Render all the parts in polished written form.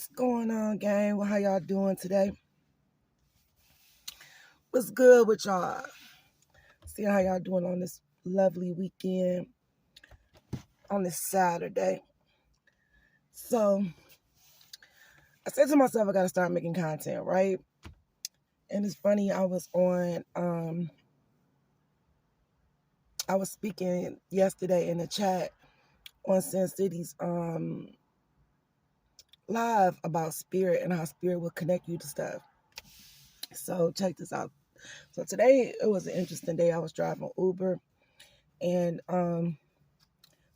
What's going on, gang? How y'all doing today? What's good with y'all? See how y'all doing on this lovely weekend, on this Saturday. So I said to myself, I gotta start making content, right? And it's funny, I was speaking yesterday in the chat on Sin City's live about spirit and how spirit will connect you to stuff. So check this out. So today it was an interesting day. I was driving Uber, and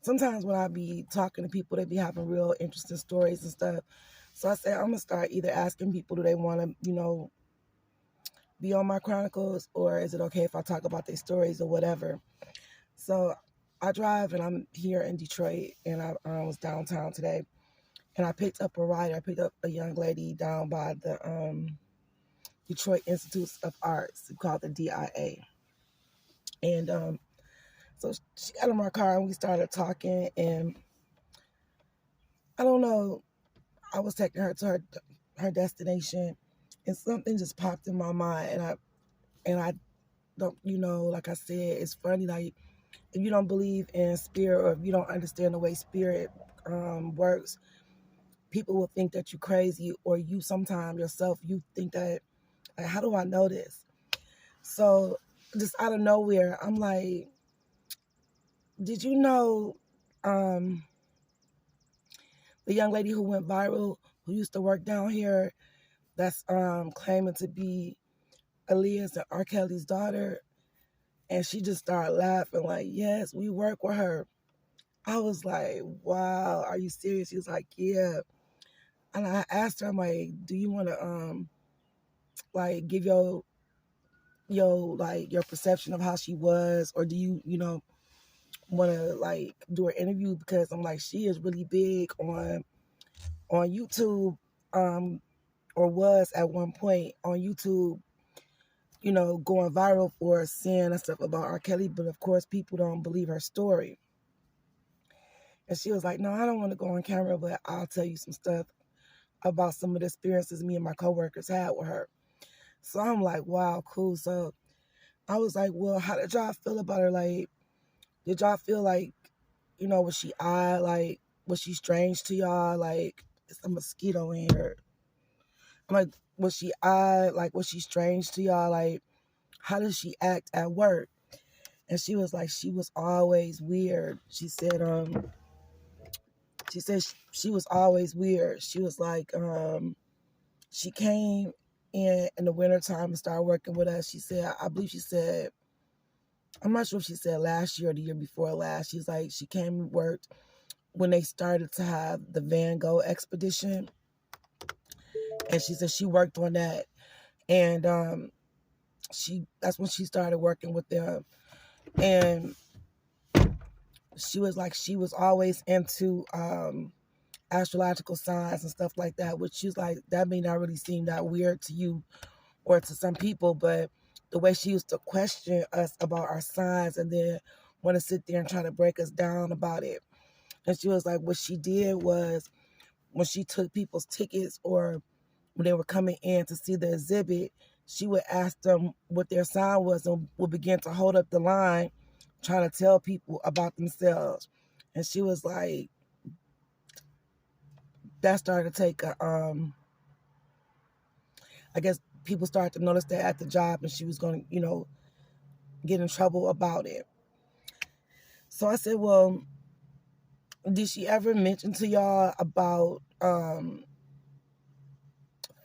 sometimes when I be talking to people, they be having real interesting stories and stuff. So I said, I'm gonna start either asking people, do they want to, be on my Chronicles, or is it okay if I talk about their stories or whatever? So I drive, and I'm here in Detroit, and I was downtown today, and I picked up a ride. I picked up a young lady down by the Detroit Institutes of Arts, called the DIA, and so she got in my car, and we started talking, and I don't know. I was taking her to her destination, and something just popped in my mind, and I don't, like I said, it's funny, like, if you don't believe in spirit, or if you don't understand the way spirit works, people will think that you're crazy, or you sometimes yourself, you think that, like, how do I know this? So just out of nowhere, I'm like, did you know the young lady who went viral, who used to work down here, that's claiming to be Aaliyah's and R. Kelly's daughter? And she just started laughing, like, yes, we work with her. I was like, wow, are you serious? She was like, yeah. And I asked her, I'm like, do you want to like give your perception of how she was, or do you want to like do an interview? Because I'm like, she is really big on YouTube, or was at one point on YouTube, going viral for saying and stuff about R. Kelly, but of course people don't believe her story. And she was like, no, I don't want to go on camera, but I'll tell you some stuff about some of the experiences me and my coworkers had with her. So I'm like, wow, cool. So I was like, well, how did y'all feel about her? Like, did y'all feel like, was she odd? Like, was she strange to y'all? Like, it's a mosquito in here. I'm like, was she odd? Like, was she strange to y'all? Like, how does she act at work? And she was like, she was always weird. She said she was always weird. She was like, she came in the wintertime and started working with us. She said, I believe she said, I'm not sure if she said last year or the year before last. She's like, she came and worked when they started to have the Van Gogh expedition. And she said she worked on that. And that's when she started working with them. And she was like, she was always into astrological signs and stuff like that, which she's like, that may not really seem that weird to you or to some people, but the way she used to question us about our signs and then want to sit there and try to break us down about it. And she was like, what she did was, when she took people's tickets or when they were coming in to see the exhibit, she would ask them what their sign was and would begin to hold up the line trying to tell people about themselves. And she was like, that started to take I guess people started to notice that at the job, and she was going to, get in trouble about it. So I said, well, did she ever mention to y'all about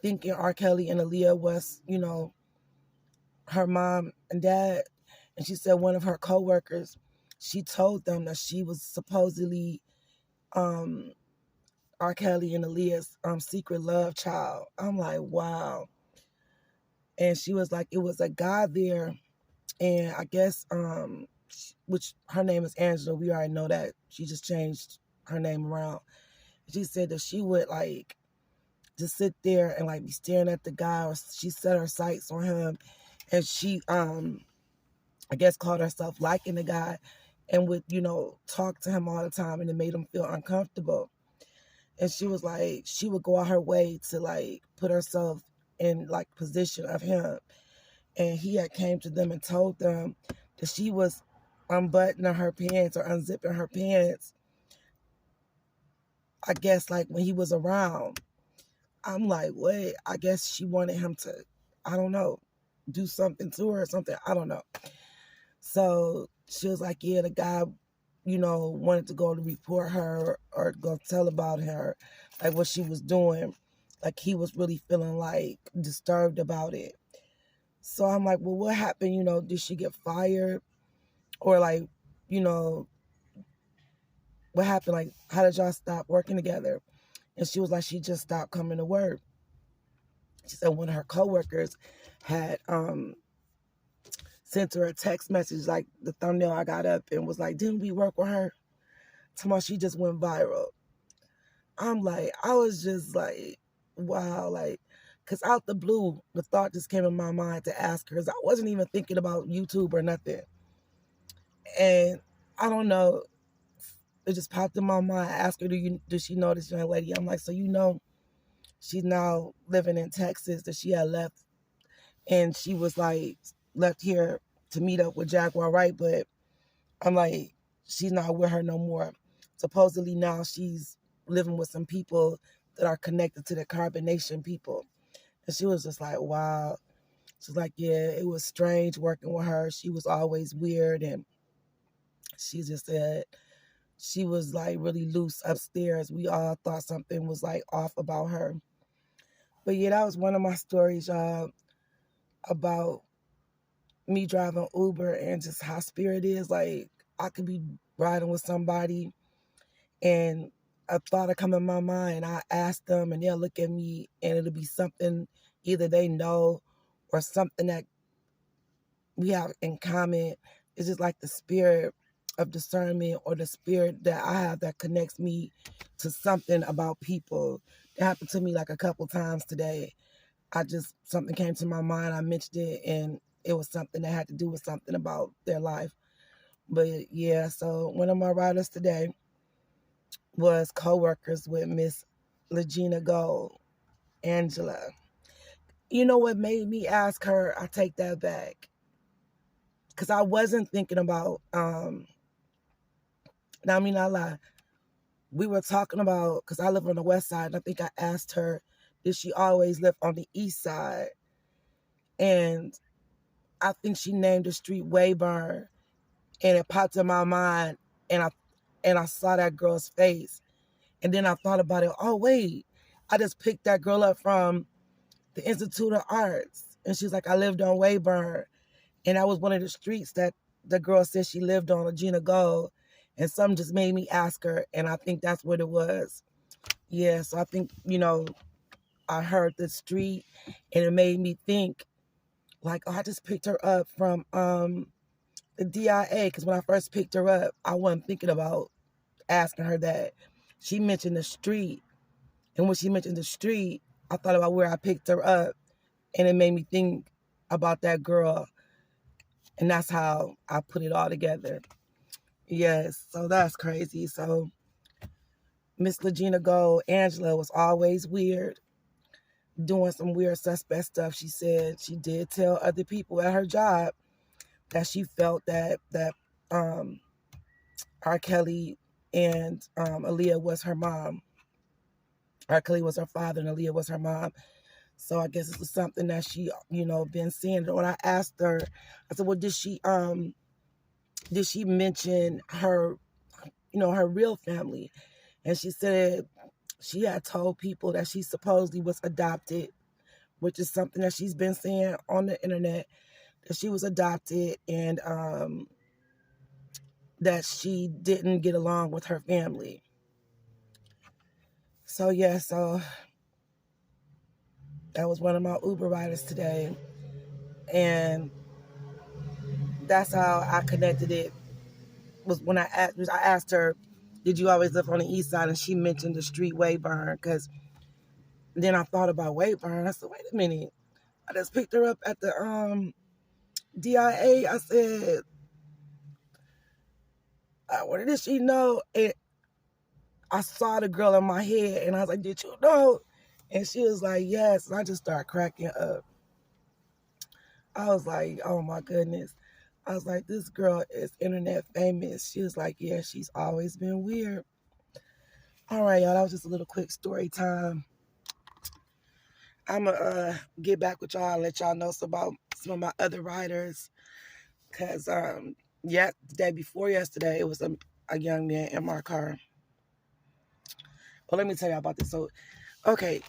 thinking R. Kelly and Aaliyah was, her mom and dad? And she said one of her coworkers, she told them that she was supposedly R. Kelly and Aaliyah's secret love child. I'm like, wow. And she was like, it was a guy there, and I guess which her name is Angela. We already know that. She just changed her name around. She said that she would like just sit there and like be staring at the guy, or she set her sights on him, and she I guess called herself liking the guy, and would talk to him all the time, and it made him feel uncomfortable. And she was like, she would go out her way to like put herself in like position of him. And he had came to them and told them that she was unbuttoning her pants or unzipping her pants, I guess like when he was around. I'm like, wait, I guess she wanted him to, I don't know, do something to her or something. I don't know. So she was like, yeah, the guy, wanted to go to report her or go tell about her, like what she was doing. Like he was really feeling like disturbed about it. So I'm like, well, what happened? Did she get fired? Or like, you know, what happened? Like, how did y'all stop working together? And she was like, she just stopped coming to work. She said one of her coworkers had sent her a text message, like the thumbnail I got up, and was like, didn't we work with her? Tomorrow she just went viral. I'm like, I was just like, wow, like, because out the blue, the thought just came in my mind to ask her, because I wasn't even thinking about YouTube or nothing. And I don't know, it just popped in my mind. I asked her, does she know this young lady? I'm like, so she's now living in Texas, that she had left, and she was like left here to meet up with Jaguar Wright, but I'm like, she's not with her no more. Supposedly now she's living with some people that are connected to the Carbonation people. And she was just like, wow. She's like, yeah, it was strange working with her. She was always weird. And she just said she was like really loose upstairs. We all thought something was like off about her. But yeah, that was one of my stories, about me driving Uber and just how spirit is. Like, I could be riding with somebody and a thought will come in my mind. I ask them and they'll look at me and it'll be something either they know or something that we have in common. It's just like the spirit of discernment or the spirit that I have that connects me to something about people. It happened to me like a couple times today. Something came to my mind, I mentioned it, and it was something that had to do with something about their life. But yeah, so one of my riders today was coworkers with Miss Legina Gold, Angela. You know what made me ask her? I take that back. Because I wasn't thinking about, now I mean, I lie. We were talking about, because I live on the west side, and I think I asked her, did she always live on the east side? And I think she named the street Wayburn, and it popped in my mind, and I saw that girl's face. And then I thought about it, oh, wait, I just picked that girl up from the Institute of Arts. And she's like, I lived on Wayburn. And that was one of the streets that the girl said she lived on, Regina Gold. And something just made me ask her. And I think that's what it was. Yeah, so I think, I heard the street and it made me think, like, oh, I just picked her up from the DIA. Because when I first picked her up, I wasn't thinking about asking her that. She mentioned the street. And when she mentioned the street, I thought about where I picked her up. And it made me think about that girl. And that's how I put it all together. Yes, so that's crazy. So Miss Legina Gold, Angela, was always weird, doing some weird suspect stuff. She said she did tell other people at her job that she felt that R. Kelly and Aaliyah was her mom. R. Kelly was her father and Aaliyah was her mom. So I guess this is something that she, been seeing. When I asked her, I said, well, did she mention her, her real family? And she said she had told people that she supposedly was adopted, which is something that she's been saying on the internet, that she was adopted and that she didn't get along with her family. So yeah, so that was one of my Uber riders today. And that's how I connected it, was when I asked her, did you always live on the east side? And she mentioned the street Wayburn, because then I thought about Wayburn. I said, wait a minute. I just picked her up at the DIA. I said, what did she know? And I saw the girl in my head, and I was like, did you know? And she was like, yes. And I just started cracking up. I was like, oh my goodness. I was like, this girl is internet famous. She was like, yeah, she's always been weird. All right, y'all, that was just a little quick story time. I'm going to get back with y'all and let y'all know about some of my other writers. Because, yeah, the day before yesterday, it was a young man in my car. Well, let me tell y'all about this. So, okay,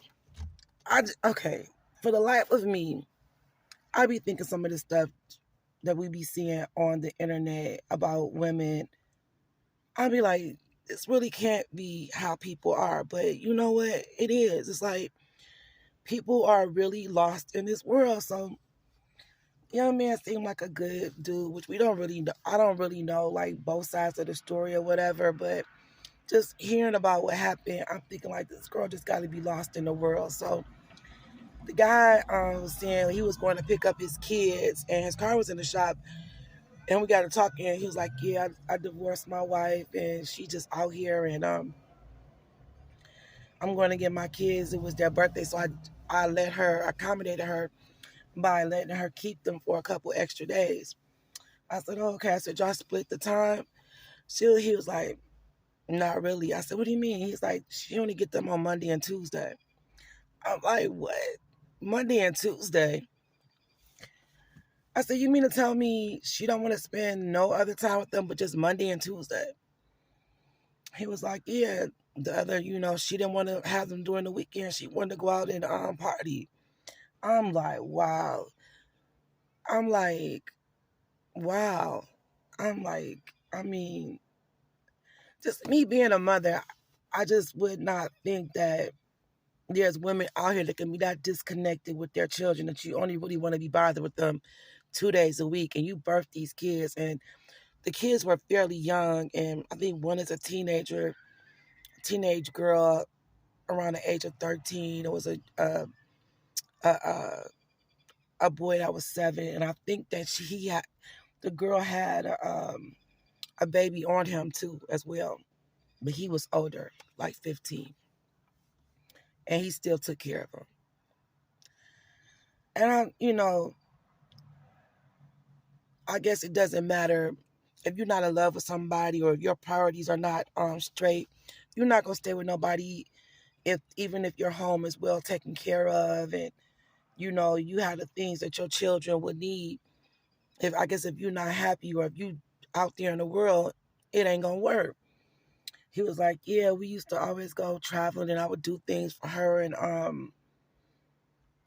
for the life of me, I be thinking some of the stuff that we be seeing on the internet about women. I be like, this really can't be how people are. But you know what? It is. It's like people are really lost in this world. So young man seemed like a good dude, which we don't really know. I don't really know like both sides of the story or whatever, but just hearing about what happened, I'm thinking like this girl just got to be lost in the world. So the guy was saying he was going to pick up his kids and his car was in the shop, and we got to talking. And he was like, yeah, I divorced my wife and she just out here, and I'm going to get my kids. It was their birthday, so I accommodated her by letting her keep them for a couple extra days. I said, oh, okay. I said, y'all split the time? He was like, not really. I said, what do you mean? He's like, she only get them on Monday and Tuesday. I'm like, what? Monday and Tuesday? I said, you mean to tell me she don't want to spend no other time with them but just Monday and Tuesday? He was like, yeah. The other, she didn't want to have them during the weekend. She wanted to go out and party. I'm like, wow. I'm like, wow. I'm like, I mean, just me being a mother, I just would not think that there's women out here that can be that disconnected with their children, that you only really want to be bothered with them 2 days a week, and you birth these kids, and the kids were fairly young, and I think one is a teenage girl around the age of 13. It was a, a boy that was 7, and I think that the girl had a baby on him too as well, but he was older, like 15, and he still took care of him. And I guess it doesn't matter if you're not in love with somebody or if your priorities are not straight. You're not gonna stay with nobody even if your home is well taken care of, and you have the things that your children would need. If you're not happy, or if you out there in the world, it ain't gonna work. He was like, yeah, we used to always go traveling, and I would do things for her and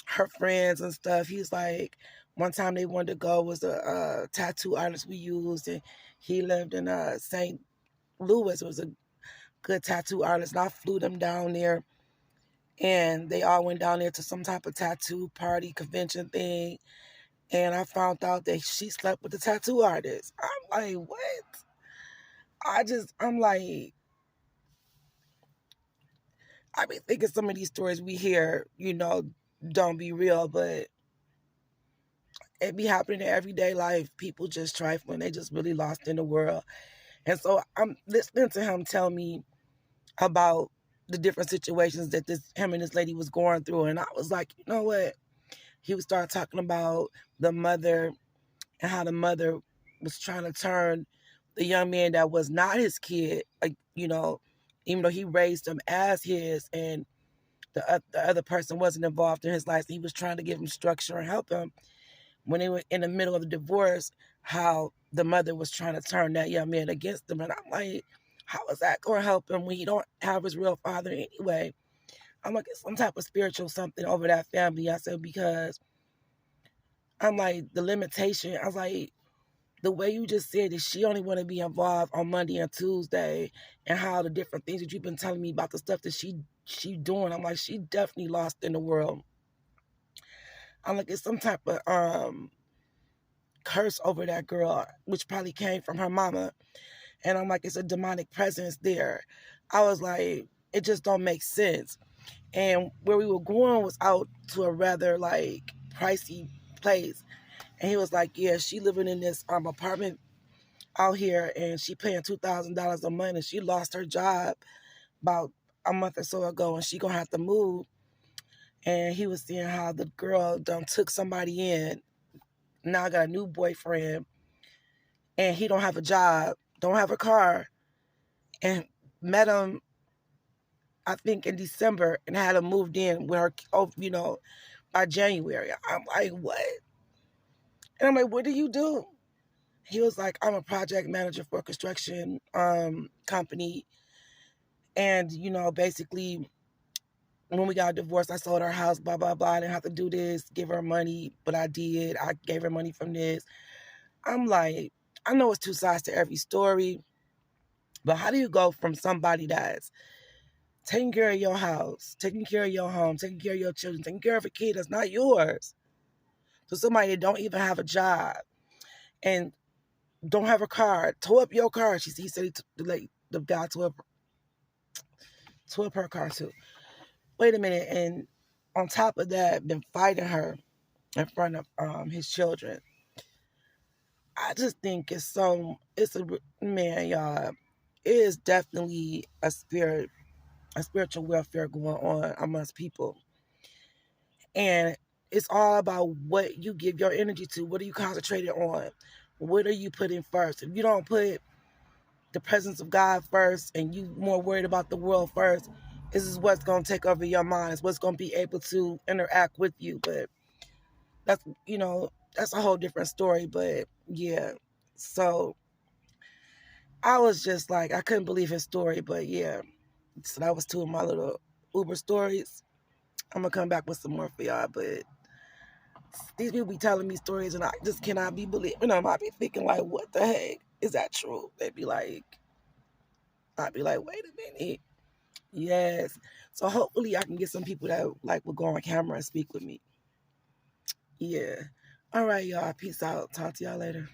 her friends and stuff. He's like, one time they wanted to go was a tattoo artist we used, and he lived in St. Louis. It was a good tattoo artist, and I flew them down there, and they all went down there to some type of tattoo party convention thing, and I found out that she slept with the tattoo artist. I'm like, what? I'm like, I be thinking some of these stories we hear, don't be real, but it be happening in everyday life. People just trifling. They just really lost in the world. And so I'm listening to him tell me about the different situations that him and this lady was going through. And I was like, you know what? He would start talking about the mother and how the mother was trying to turn the young man that was not his kid, even though he raised him as his, and the other person wasn't involved in his life. He was trying to give him structure and help him. When they were in the middle of the divorce, how the mother was trying to turn that young man against him. And I'm like, how is that going to help him when he don't have his real father anyway? I'm like, it's some type of spiritual something over that family. I said, because I'm like, the limitation, I was like, the way you just said that she only want to be involved on Monday and Tuesday, and how the different things that you've been telling me about the stuff that she doing, I'm like, she definitely lost in the world. I'm like, it's some type of curse over that girl, which probably came from her mama. And I'm like, it's a demonic presence there. I was like, it just don't make sense. And where we were going was out to a rather like pricey place. And he was like, yeah, she living in this apartment out here, and she paying $2,000 a month, and she lost her job about a month or so ago, and she gonna have to move. And he was seeing how the girl done took somebody in. Now got a new boyfriend, and he don't have a job, don't have a car, and met him, I think, in December, and had him moved in with her, by January. I'm like, what? And I'm like, what do you do? He was like, I'm a project manager for a construction company. And, basically, when we got divorced, I sold our house, blah, blah, blah. I didn't have to do this, give her money, but I did. I gave her money from this. I'm like, I know it's two sides to every story, but how do you go from somebody that's taking care of your house, taking care of your home, taking care of your children, taking care of a kid that's not yours, to somebody that don't even have a job and don't have a car, tow up your car? He said the guy tow up her car too. Wait a minute. And on top of that, been fighting her in front of his children. I just think it's a man, y'all. It is definitely a spiritual welfare going on amongst people. And it's all about what you give your energy to. What are you concentrated on? What are you putting first? If you don't put the presence of God first and you more worried about the world first, this is what's going to take over your mind. It's what's going to be able to interact with you. But that's a whole different story. But yeah, so I was just like, I couldn't believe his story. But yeah, so that was two of my little Uber stories. I'm going to come back with some more for y'all. But these people be telling me stories and I just cannot be believing them. I be thinking like, what the heck? Is that true? I'd be like, wait a minute. Yes. So hopefully I can get some people that like will go on camera and speak with me. Yeah. All right, y'all. Peace out. Talk to y'all later.